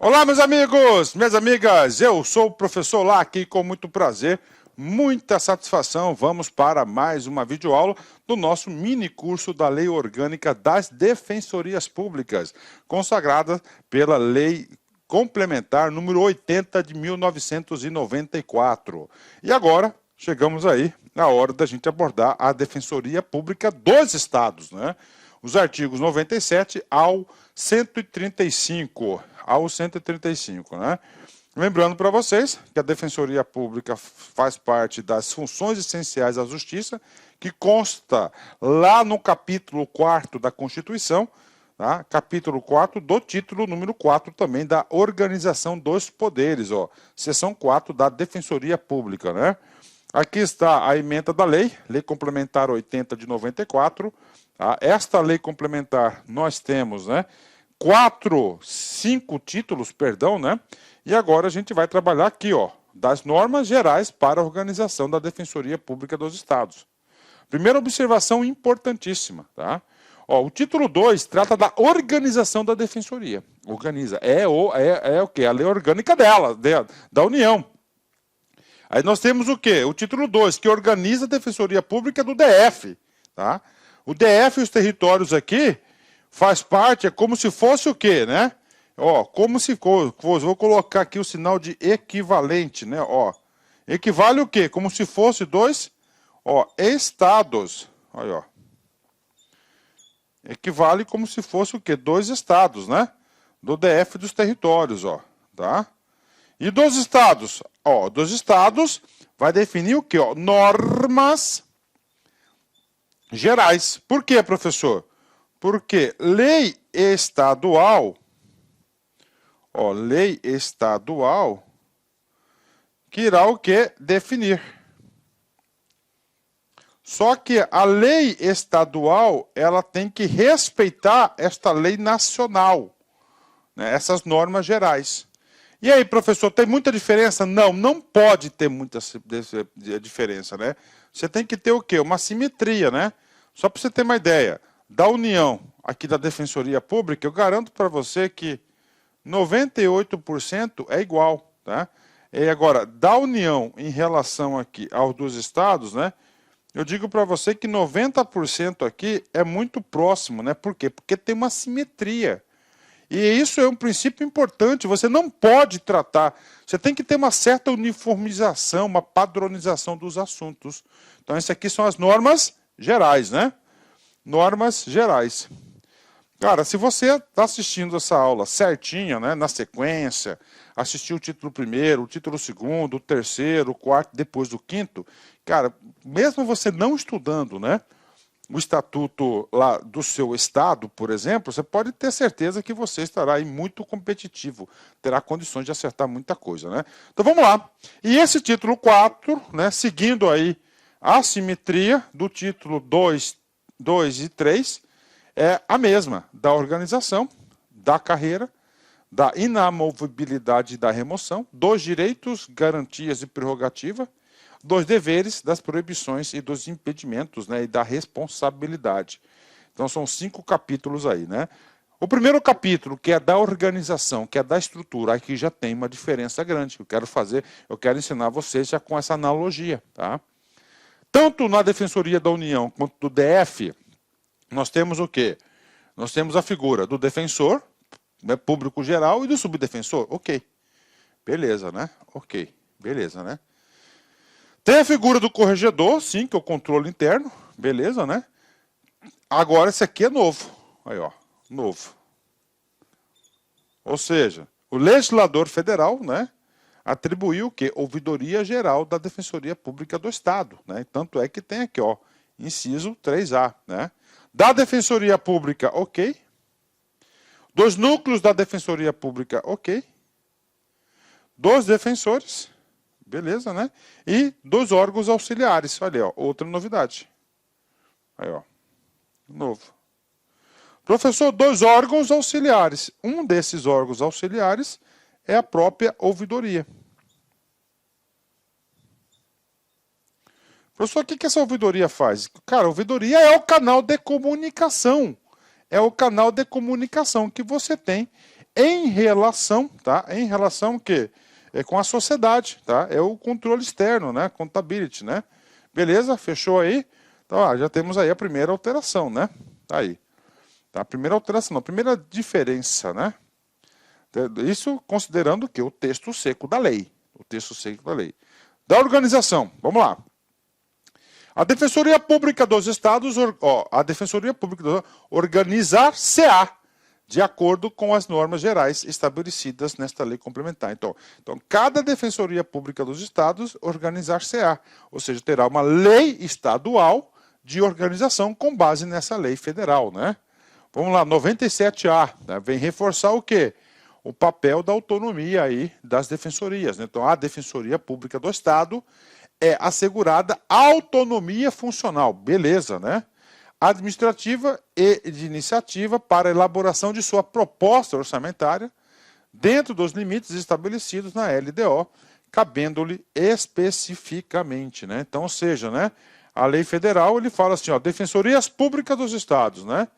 Olá, meus amigos, minhas amigas, eu sou o professor Lá aqui com muito prazer, muita satisfação. Vamos para mais uma videoaula do nosso mini curso da Lei Orgânica das Defensorias Públicas, consagrada pela Lei Complementar número 80 de 1994. E agora chegamos aí na hora da gente abordar a Defensoria Pública dos Estados, né? Os artigos 97 ao 135, né? Lembrando para vocês que a Defensoria Pública faz parte das funções essenciais da Justiça, que consta lá no capítulo 4º da Constituição, tá? Capítulo 4 do título número 4 também da Organização dos Poderes, ó, seção 4 da Defensoria Pública, né? Aqui está a emenda da lei, Lei Complementar 80 de 94. Esta lei complementar nós temos, né, 5 títulos, perdão, né? E agora a gente vai trabalhar aqui, ó, das normas gerais para a organização da Defensoria Pública dos Estados. Primeira observação importantíssima, tá? Ó, o título 2 trata da organização da Defensoria. Organiza, é o quê? A lei orgânica dela, da União. Aí nós temos o quê? O título 2, que organiza a Defensoria Pública do DF, tá? O DF e os territórios aqui faz parte, é como se fosse o quê, né? Ó, como se vou colocar aqui o sinal de equivalente, né? Ó, equivale o quê? Como se fosse dois, ó, estados. Olha, ó. Equivale como se fosse o quê? Dois estados, né? Do DF e dos territórios, ó, tá? E dos estados? Ó, dos estados vai definir o quê? Ó, normas gerais. Por quê, professor? Porque lei estadual, ó, lei estadual, que irá o quê? Definir. Só que a lei estadual, ela tem que respeitar esta lei nacional, né? Essas normas gerais. E aí, professor, tem muita diferença? Não, não pode ter muita diferença, né? Você tem que ter o quê? Uma simetria, né? Só para você ter uma ideia, da União, aqui da Defensoria Pública, eu garanto para você que 98% é igual, tá? E agora, da União em relação aqui aos dos estados, né? Eu digo para você que 90% aqui é muito próximo, né? Por quê? Porque tem uma simetria. E isso é um princípio importante, você não pode tratar, você tem que ter uma certa uniformização, uma padronização dos assuntos. Então, essas aqui são as normas gerais, né? Normas gerais. Cara, se você está assistindo essa aula certinha, né, na sequência, assistiu o título primeiro, o título segundo, o terceiro, o quarto, depois do quinto, cara, mesmo você não estudando, né, o estatuto lá do seu estado, por exemplo, você pode ter certeza que você estará aí muito competitivo, terá condições de acertar muita coisa, né? Então vamos lá. E esse título 4, né, seguindo aí a simetria do título 2 e 3, é a mesma, da organização, da carreira, da inamovibilidade e da remoção, dos direitos, garantias e prerrogativa, dos deveres, das proibições e dos impedimentos, né, e da responsabilidade. Então são 5 capítulos aí, né? O primeiro capítulo, que é da organização, que é da estrutura, aqui já tem uma diferença grande. Eu quero ensinar vocês já com essa analogia, tá? Tanto na Defensoria da União quanto do DF, nós temos o quê? Nós temos a figura do defensor, né, público geral, e do subdefensor. Ok. Beleza, né? Ok. Beleza, né? Tem a figura do corregedor, sim, que é o controle interno. Beleza, né? Agora esse aqui é novo. Aí, ó. Novo. Ou seja, o legislador federal, né, atribuiu o quê? Ouvidoria Geral da Defensoria Pública do Estado, né? Tanto é que tem aqui, ó, inciso 3A, né? Da Defensoria Pública, ok. Dos núcleos da Defensoria Pública, ok. Dos defensores, beleza, né? E dos órgãos auxiliares, olha, ó, outra novidade. Aí, ó, novo. Professor, 2 órgãos auxiliares. Um desses órgãos auxiliares é a própria ouvidoria. Professor, o que essa ouvidoria faz? Cara, a ouvidoria é o canal de comunicação. É o canal de comunicação que você tem em relação, tá? Em relação o quê? Com a sociedade, tá? É o controle externo, né? Contability, né? Beleza? Fechou aí? Então, já temos aí a primeira alteração, né? Tá aí. Tá? A primeira alteração, a primeira diferença, né? Isso considerando que o texto seco da lei. O texto seco da lei. Da organização, vamos lá. A Defensoria Pública dos Estados, a Defensoria Pública organizar-se-á de acordo com as normas gerais estabelecidas nesta lei complementar. Então, cada Defensoria Pública dos Estados organizar-se-á, ou seja, terá uma lei estadual de organização com base nessa lei federal, né? Vamos lá, 97A, né? Vem reforçar o quê? O papel da autonomia aí das defensorias, né? Então, a Defensoria Pública do Estado é assegurada autonomia funcional, beleza, né? Administrativa e de iniciativa para a elaboração de sua proposta orçamentária dentro dos limites estabelecidos na LDO, cabendo-lhe especificamente, né? Então, ou seja, né, a lei federal, ele fala assim, ó, Defensorias Públicas dos Estados, né?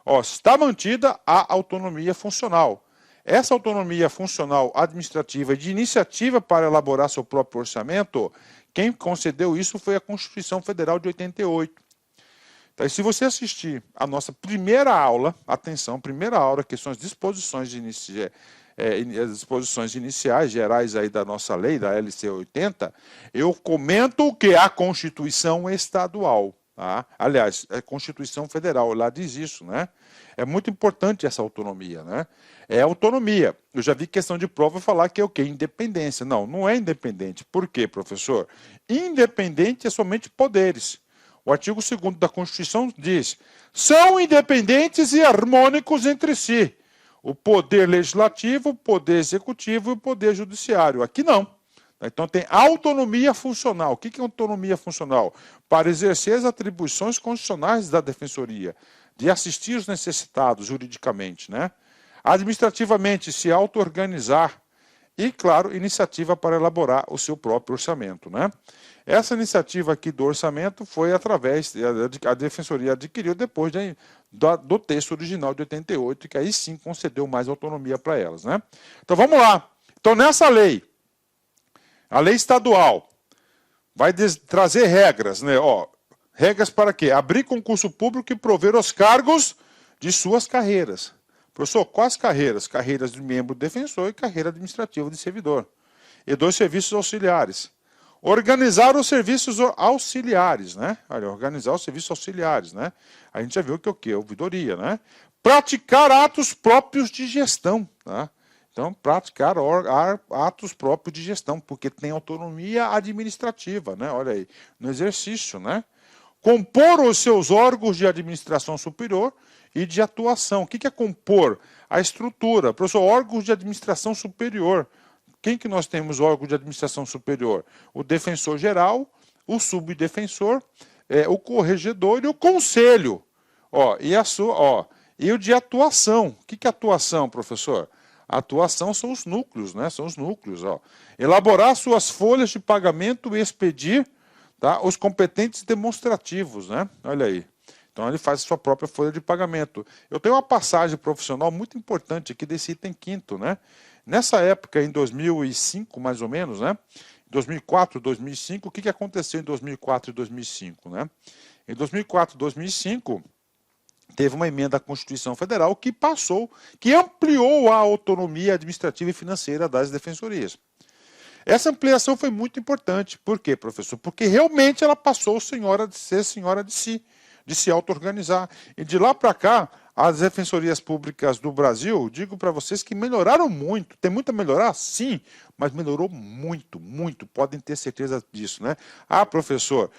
Ó, está mantida a autonomia funcional. Essa autonomia funcional administrativa e de iniciativa para elaborar seu próprio orçamento, quem concedeu isso foi a Constituição Federal de 88. Então, se você assistir a nossa primeira aula, atenção, primeira aula, que são as disposições, disposições iniciais, gerais aí da nossa lei, da LC 80, eu comento que a Constituição estadual, tá? Aliás, a Constituição Federal, lá diz isso, né? É muito importante essa autonomia, né? É autonomia. Eu já vi questão de prova falar que é o quê? Independência. Não, não é independente. Por quê, professor? Independente é somente poderes. O artigo 2º da Constituição diz: são independentes e harmônicos entre si o poder legislativo, o poder executivo e o poder judiciário. Aqui não. Então tem autonomia funcional. O que é autonomia funcional? Para exercer as atribuições constitucionais da Defensoria, de assistir os necessitados juridicamente, né? Administrativamente, se auto-organizar e, claro, iniciativa para elaborar o seu próprio orçamento, né? Essa iniciativa aqui do orçamento foi através, a Defensoria adquiriu depois do texto original de 88, que aí sim concedeu mais autonomia para elas, né? Então vamos lá. Então nessa lei, a lei estadual vai trazer regras, né? Ó, regras para quê? Abrir concurso público e prover os cargos de suas carreiras. Professor, quais carreiras? Carreiras de membro defensor e carreira administrativa de servidor. E 2 serviços auxiliares. Organizar os serviços auxiliares, né? Olha, organizar os serviços auxiliares, né? A gente já viu que é o quê? Ouvidoria, né? Praticar atos próprios de gestão, tá? Então, praticar atos próprios de gestão, porque tem autonomia administrativa, né? Olha aí, no exercício, né? Compor os seus órgãos de administração superior e de atuação. O que é compor? A estrutura. Professor, órgãos de administração superior. Quem que nós temos órgão de administração superior? O defensor geral, o subdefensor, o corregedor e o conselho. Ó, e o de atuação. O que é atuação, professor? A atuação são os núcleos, né? São os núcleos. Ó. Elaborar suas folhas de pagamento e expedir, tá, os competentes demonstrativos, né? Olha aí. Então ele faz a sua própria folha de pagamento. Eu tenho uma passagem profissional muito importante aqui desse item 5º, né? Nessa época, em 2005, mais ou menos, né? 2004, 2005, o que aconteceu em 2004 e 2005, né? Em 2004 e 2005, teve uma emenda à Constituição Federal que que ampliou a autonomia administrativa e financeira das defensorias. Essa ampliação foi muito importante. Por quê, professor? Porque realmente ela passou a ser senhora de si, de se auto-organizar. E de lá para cá, as defensorias públicas do Brasil, digo para vocês que melhoraram muito. Tem muito a melhorar? Sim, mas melhorou muito, muito. Podem ter certeza disso, né? Ah, professor,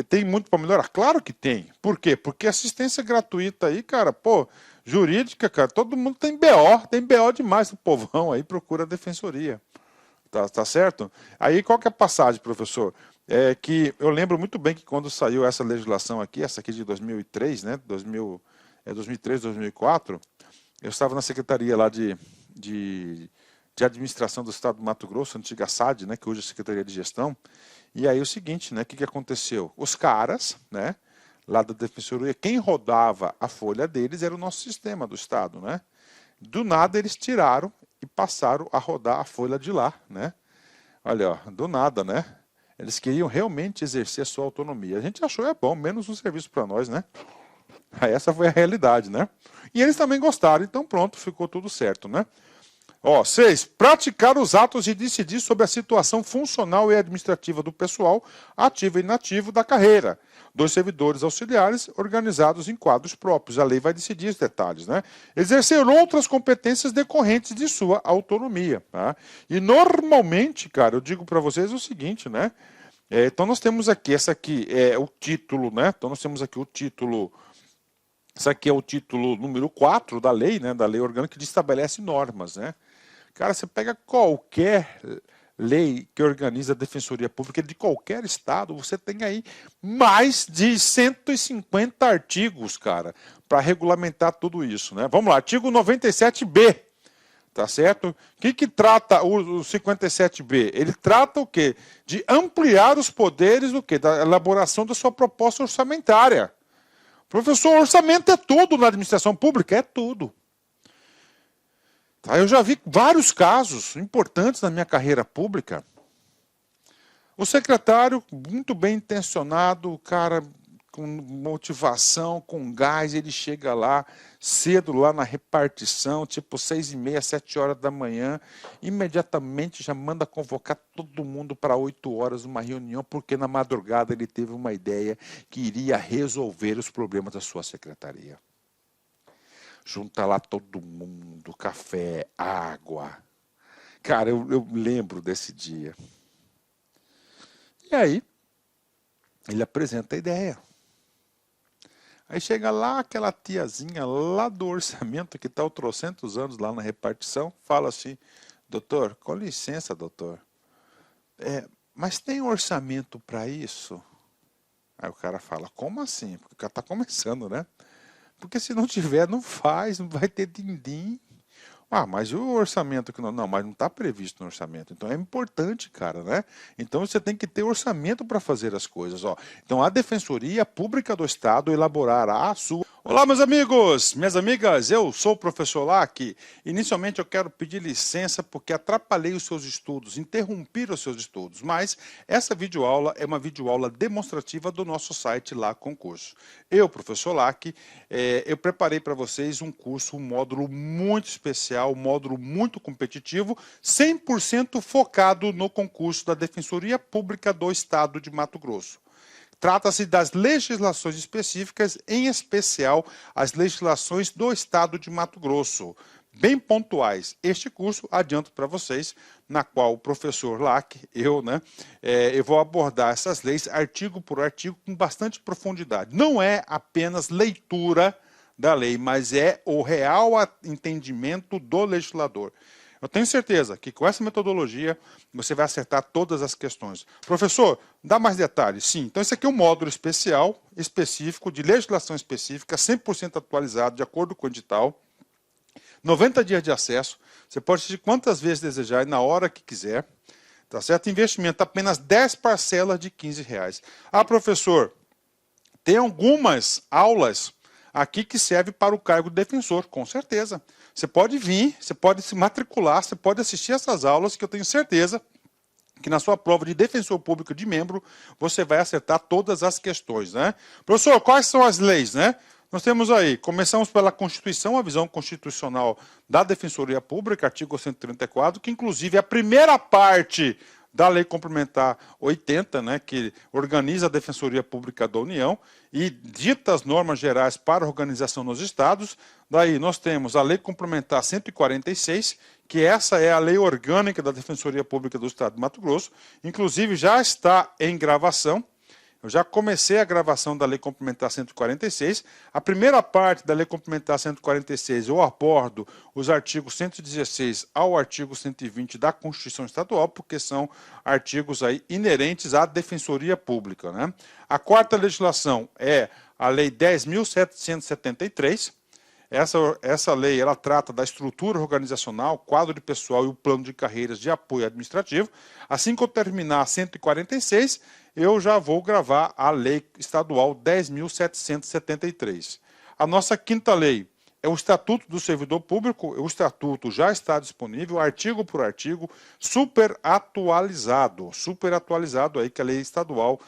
tem muito para melhorar? Claro que tem. Por quê? Porque assistência gratuita aí, cara, pô, jurídica, cara, todo mundo tem BO demais. O povão aí procura a defensoria. Tá certo? Aí qual que é a passagem, professor? É que eu lembro muito bem que quando saiu essa legislação aqui, essa aqui de 2003, né? 2003, 2004, eu estava na secretaria lá de administração do Estado do Mato Grosso, antiga SAD, né? Que hoje é a Secretaria de Gestão. E aí o seguinte, né? O que aconteceu? Os caras, né? Lá da Defensoria, quem rodava a folha deles era o nosso sistema do Estado, né? Do nada eles tiraram e passaram a rodar a folha de lá, né? Olha, ó, do nada, né? Eles queriam realmente exercer a sua autonomia. A gente achou bom, menos um serviço para nós, né? Essa foi a realidade, né? E eles também gostaram, então pronto, ficou tudo certo, né? Ó, 6. Praticar os atos de decidir sobre a situação funcional e administrativa do pessoal, ativo e inativo da carreira, dos servidores auxiliares organizados em quadros próprios. A lei vai decidir os detalhes, né? Exercer outras competências decorrentes de sua autonomia, tá? E normalmente, cara, eu digo para vocês o seguinte, né? Então nós temos aqui, essa aqui é o título, né? Então nós temos aqui o título. Esse aqui é o título número 4 da lei, né? Da lei orgânica que estabelece normas, né? Cara, você pega qualquer lei que organiza a defensoria pública de qualquer estado, você tem aí mais de 150 artigos, cara, para regulamentar tudo isso, né? Vamos lá, artigo 97b, tá certo? O que trata o 57b? Ele trata o quê? De ampliar os poderes do quê? Da elaboração da sua proposta orçamentária. Professor, orçamento é tudo na administração pública? É tudo. Eu já vi vários casos importantes na minha carreira pública. O secretário, muito bem intencionado, o cara com motivação, com gás, ele chega lá cedo, lá na repartição, tipo 6h30, 7 horas da manhã, imediatamente já manda convocar todo mundo para 8 horas uma reunião, porque na madrugada ele teve uma ideia que iria resolver os problemas da sua secretaria. Junta lá todo mundo, café, água. Cara, eu lembro desse dia. E aí, ele apresenta a ideia. Aí chega lá aquela tiazinha lá do orçamento, que está há trocentos anos lá na repartição, fala assim, doutor, com licença, doutor, mas tem orçamento para isso? Aí o cara fala, como assim? Porque o cara está começando, né? Porque se não tiver, não faz, não vai ter din-din. Ah, mas o orçamento que não... Não, mas não está previsto no orçamento. Então é importante, cara, né? Então você tem que ter orçamento para fazer as coisas, ó. Então a Defensoria Pública do Estado elaborará a sua... Olá, meus amigos, minhas amigas, eu sou o professor Lac. Inicialmente eu quero pedir licença porque atrapalhei os seus estudos, interrompi os seus estudos, mas essa videoaula é uma videoaula demonstrativa do nosso site Lac Concurso. Eu, professor Lac, eu preparei para vocês um curso, um módulo muito especial, um módulo muito competitivo, 100% focado no concurso da Defensoria Pública do Estado de Mato Grosso. Trata-se das legislações específicas, em especial as legislações do Estado de Mato Grosso, bem pontuais. Este curso, adianto para vocês, na qual o professor Lac, eu vou abordar essas leis artigo por artigo com bastante profundidade. Não é apenas leitura da lei, mas é o real entendimento do legislador. Eu tenho certeza que com essa metodologia você vai acertar todas as questões. Professor, dá mais detalhes? Sim. Então esse aqui é um módulo especial, específico, de legislação específica, 100% atualizado, de acordo com o edital. 90 dias de acesso. Você pode assistir quantas vezes desejar e na hora que quiser. Tá certo? Investimento, apenas 10 parcelas de R$15. Ah, professor, tem algumas aulas aqui que serve para o cargo de defensor, com certeza. Você pode vir, você pode se matricular, você pode assistir essas aulas, que eu tenho certeza que na sua prova de defensor público de membro, você vai acertar todas as questões, né? Professor, quais são as leis, né? Nós temos aí, começamos pela Constituição, a visão constitucional da Defensoria Pública, artigo 134, que inclusive é a primeira parte da Lei Complementar 80, né, que organiza a Defensoria Pública da União e dita as normas gerais para a organização nos estados. Daí nós temos a Lei Complementar 146, que essa é a lei orgânica da Defensoria Pública do Estado de Mato Grosso, inclusive já está em gravação. Eu já comecei a gravação da Lei Complementar 146. A primeira parte da Lei Complementar 146, eu abordo os artigos 116 ao artigo 120 da Constituição Estadual, porque são artigos aí inerentes à Defensoria Pública, né? A quarta legislação é a Lei 10.773. Essa lei ela trata da estrutura organizacional, quadro de pessoal e o plano de carreiras de apoio administrativo. Assim que eu terminar a 146, eu já vou gravar a lei estadual 10.773. A nossa quinta lei é o Estatuto do Servidor Público. O Estatuto já está disponível, artigo por artigo, super atualizado aí, que é a Lei Estadual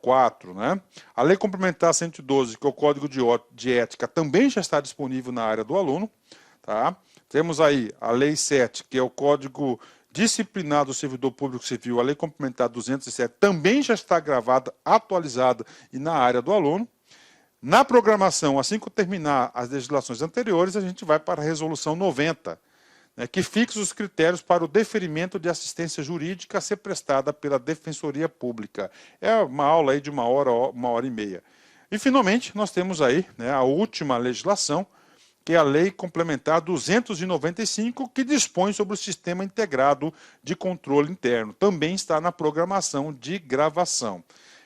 04, né? A Lei Complementar 112, que é o Código de Ética, também já está disponível na área do aluno, tá? Temos aí a Lei 7, que é o Código Disciplinar do Servidor Público Civil, a Lei Complementar 207, também já está gravada, atualizada e na área do aluno. Na programação, assim que terminar as legislações anteriores, a gente vai para a Resolução 90, né, que fixa os critérios para o deferimento de assistência jurídica a ser prestada pela Defensoria Pública. É uma aula aí de uma hora e meia. E, finalmente, nós temos aí, né, a última legislação, que é a Lei Complementar 295, que dispõe sobre o Sistema Integrado de Controle Interno. Também está na programação de gravação.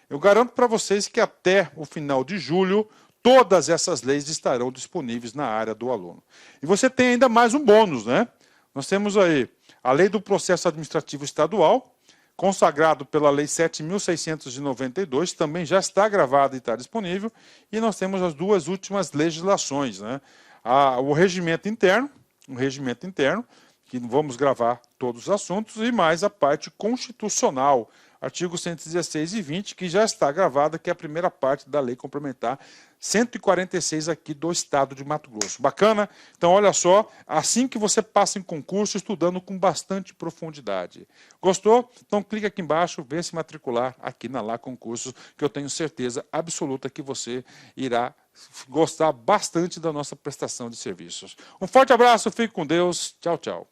Eu garanto para vocês que até o final de julho, todas essas leis estarão disponíveis na área do aluno. E você tem ainda mais um bônus, né? Nós temos aí a Lei do Processo Administrativo Estadual, consagrado pela Lei 7.692, também já está gravada e está disponível. E nós temos as duas últimas legislações, né? O regimento interno, que vamos gravar todos os assuntos, e mais a parte constitucional, artigos 116 e 20, que já está gravada, que é a primeira parte da Lei Complementar 146 aqui do Estado de Mato Grosso. Bacana? Então, olha só, assim que você passa em concurso, estudando com bastante profundidade. Gostou? Então, clica aqui embaixo, vem se matricular aqui na Lá Concursos, que eu tenho certeza absoluta que você irá gostar bastante da nossa prestação de serviços. Um forte abraço, fique com Deus. Tchau, tchau.